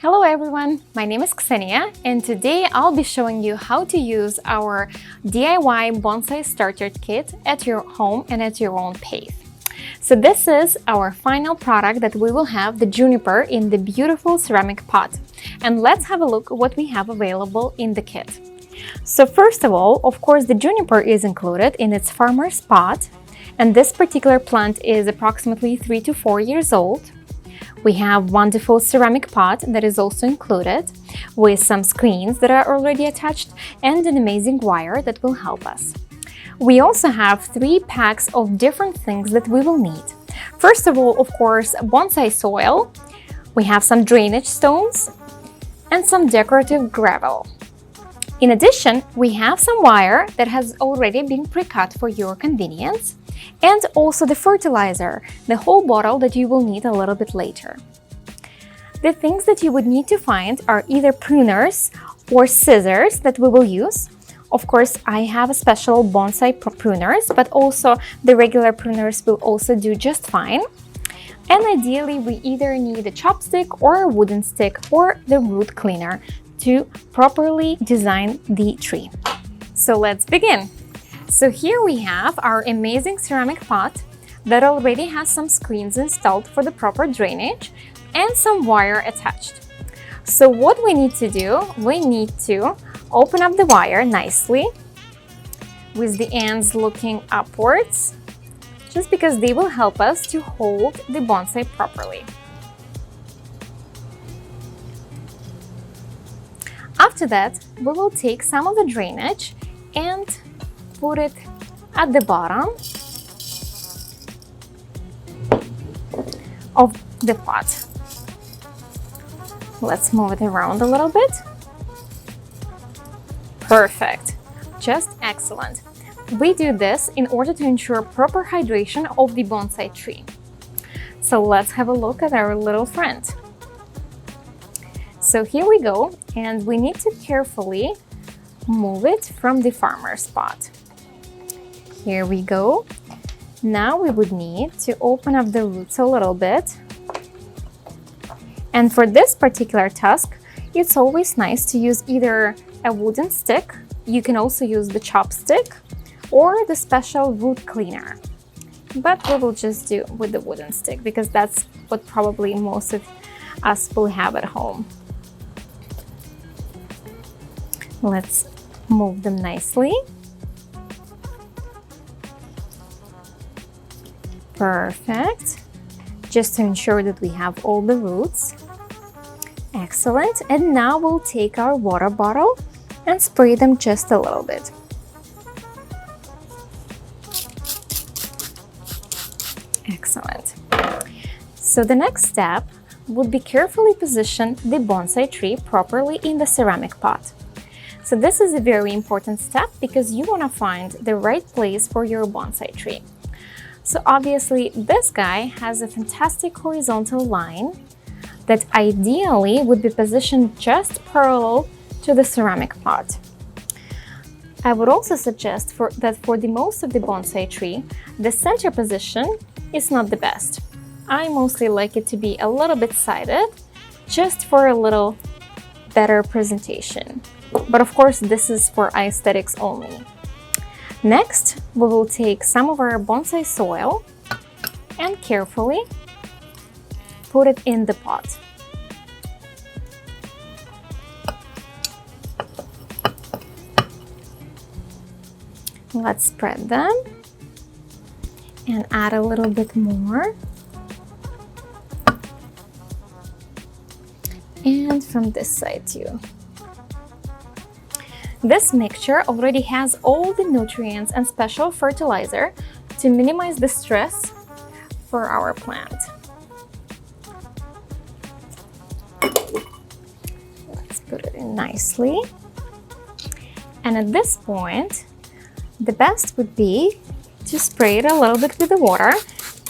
Hello everyone, my name is Ksenia and today I'll be showing you how to use our DIY bonsai starter kit at your home and at your own pace. So this is our final product that we will have, the juniper in the beautiful ceramic pot. And let's have a look at what we have available in the kit. So first of all, of course, the juniper is included in its farmer's pot, and this particular plant is approximately 3 to 4 years old. We have wonderful ceramic pot that is also included with some screens that are already attached and an amazing wire that will help us. We also have 3 packs of different things that we will need. First of all, of course, bonsai soil. We have some drainage stones and some decorative gravel. In addition, we have some wire that has already been pre-cut for your convenience, and also the fertilizer, the whole bottle that you will need a little bit later. The things that you would need to find are either pruners or scissors that we will use. Of course, I have a special bonsai pruners, but also the regular pruners will also do just fine. And ideally, we either need a chopstick or a wooden stick or the root cleaner to properly design the tree. So let's begin. So here we have our amazing ceramic pot that already has some screens installed for the proper drainage and some wire attached. So what we need to do, we need to open up the wire nicely with the ends looking upwards, just because they will help us to hold the bonsai properly. After that, we will take some of the drainage and put it at the bottom of the pot. Let's move it around a little bit. Perfect. Just excellent. We do this in order to ensure proper hydration of the bonsai tree. So let's have a look at our little friend. So here we go, and we need to carefully move it from the farmer's pot. Here we go. Now we would need to open up the roots a little bit. And for this particular task, it's always nice to use either a wooden stick, you can also use the chopstick, or the special root cleaner. But we will just do with the wooden stick because that's what probably most of us will have at home. Let's move them nicely. Perfect. Just to ensure that we have all the roots. Excellent. And now we'll take our water bottle and spray them just a little bit. Excellent. So the next step would be carefully position the bonsai tree properly in the ceramic pot. So this is a very important step because you want to find the right place for your bonsai tree. So obviously this guy has a fantastic horizontal line that ideally would be positioned just parallel to the ceramic pot. I would also suggest that for the most of the bonsai tree, the center position is not the best. I mostly like it to be a little bit sided, just for a little better presentation. But of course, this is for aesthetics only. Next, we will take some of our bonsai soil and carefully put it in the pot. Let's spread them and add a little bit more. And from this side too. This mixture already has all the nutrients and special fertilizer to minimize the stress for our plant. Let's put it in nicely. And at this point, the best would be to spray it a little bit with the water,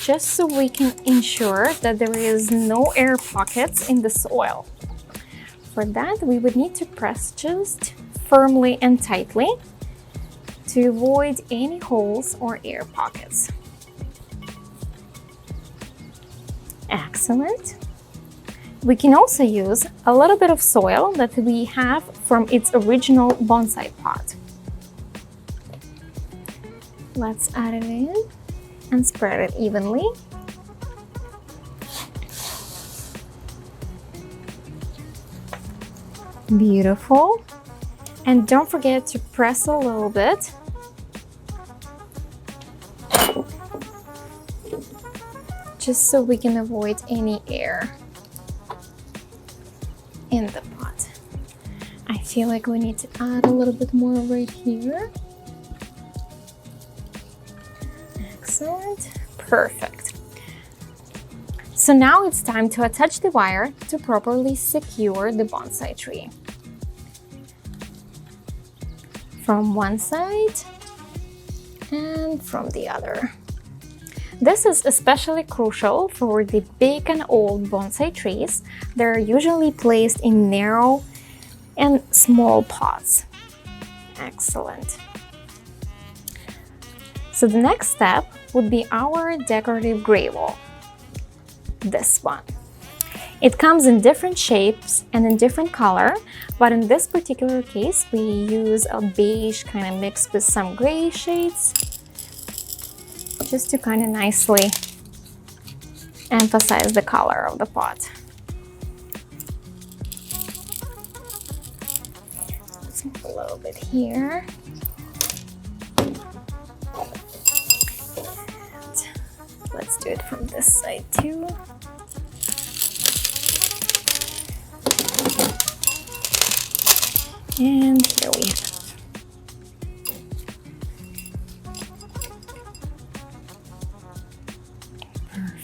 just so we can ensure that there is no air pockets in the soil. For that, we would need to press just firmly and tightly to avoid any holes or air pockets. Excellent. We can also use a little bit of soil that we have from its original bonsai pot. Let's add it in and spread it evenly. Beautiful. And don't forget to press a little bit. Just so we can avoid any air in the pot. I feel like we need to add a little bit more right here. Excellent. Perfect. So now it's time to attach the wire to properly secure the bonsai tree. From one side and from the other. This is especially crucial for the big and old bonsai trees. They're usually placed in narrow and small pots. Excellent. So the next step would be our decorative gravel. This one. It comes in different shapes and in different color, but in this particular case, we use a beige kind of mixed with some gray shades, just to kind of nicely emphasize the color of the pot. Let's move a little bit here. And let's do it from this side too. And here we have.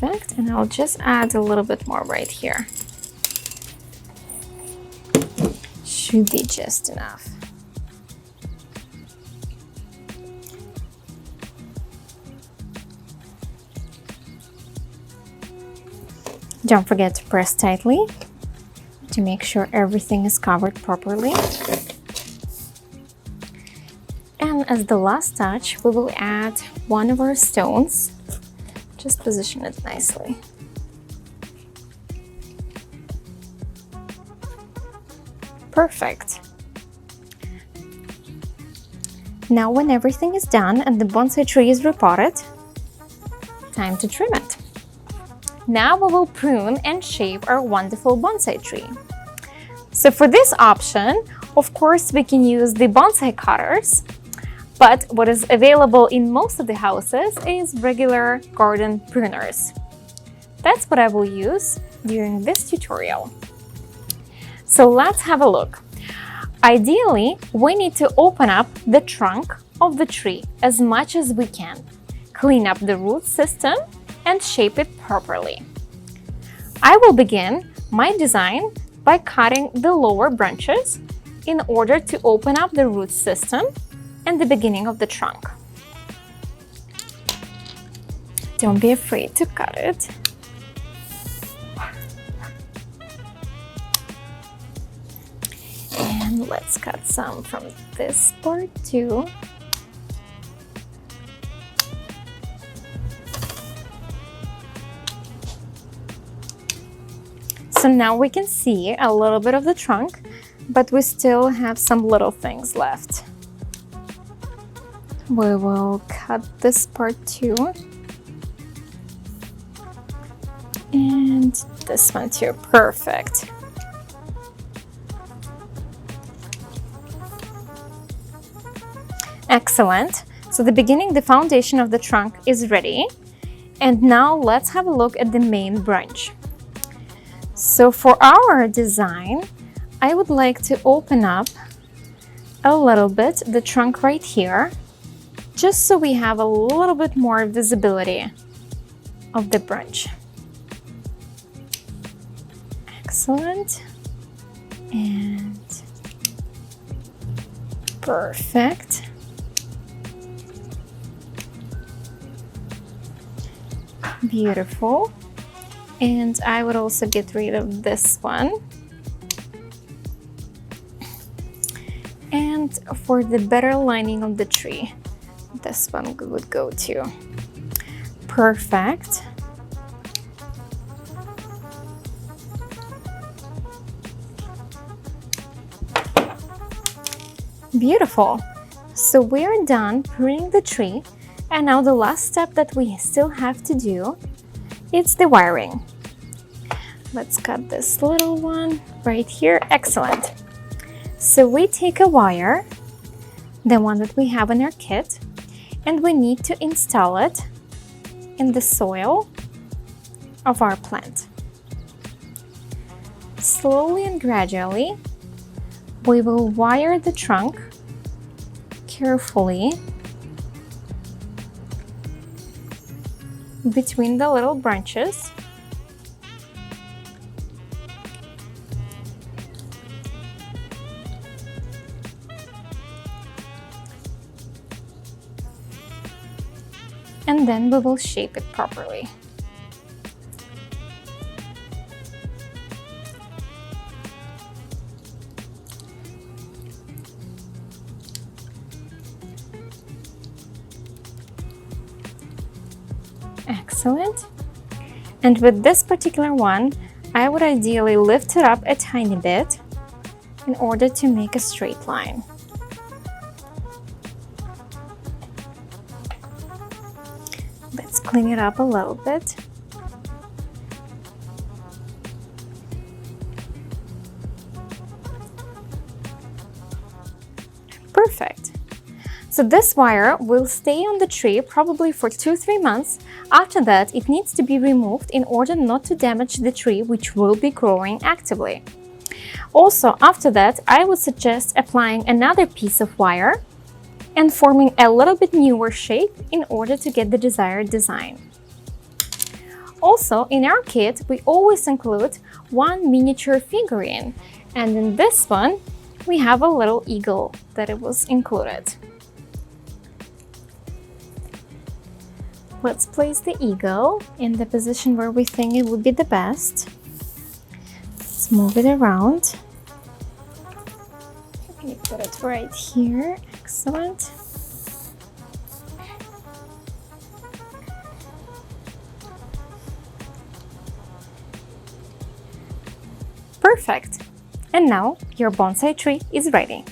Perfect, and I'll just add a little bit more right here. Should be just enough. Don't forget to press tightly to make sure everything is covered properly. And as the last touch, we will add one of our stones. Just position it nicely. Perfect. Now when everything is done and the bonsai tree is repotted, time to trim it. Now we will prune and shape our wonderful bonsai tree. So for this option, of course, we can use the bonsai cutters, but what is available in most of the houses is regular garden pruners. That's what I will use during this tutorial. So let's have a look. Ideally, we need to open up the trunk of the tree as much as we can, clean up the root system, and shape it properly. I will begin my design by cutting the lower branches in order to open up the root system and the beginning of the trunk. Don't be afraid to cut it. And let's cut some from this part too. So now we can see a little bit of the trunk, but we still have some little things left. We will cut this part too. And this one too. Perfect. Excellent. So the foundation of the trunk is ready. And now let's have a look at the main branch. So for our design, I would like to open up a little bit the trunk right here, just so we have a little bit more visibility of the branch. Excellent. And perfect. Beautiful. And I would also get rid of this one. And for the better lining of the tree, this one would go too. Perfect. Beautiful! So we're done pruning the tree, and now the last step that we still have to do is the wiring. Let's cut this little one right here. Excellent! So we take a wire, the one that we have in our kit, and we need to install it in the soil of our plant. Slowly and gradually, we will wire the trunk carefully between the little branches. And then we will shape it properly. Excellent. And with this particular one, I would ideally lift it up a tiny bit in order to make a straight line. Let's clean it up a little bit. Perfect. So this wire will stay on the tree probably for 2-3 months. After that, it needs to be removed in order not to damage the tree, which will be growing actively. Also, after that, I would suggest applying another piece of wire and forming a little bit newer shape in order to get the desired design. Also, in our kit, we always include one miniature figurine, and in this one, we have a little eagle that it was included. Let's place the eagle in the position where we think it would be the best. Let's move it around. Okay, put it right here. Excellent. Perfect. And now your bonsai tree is ready.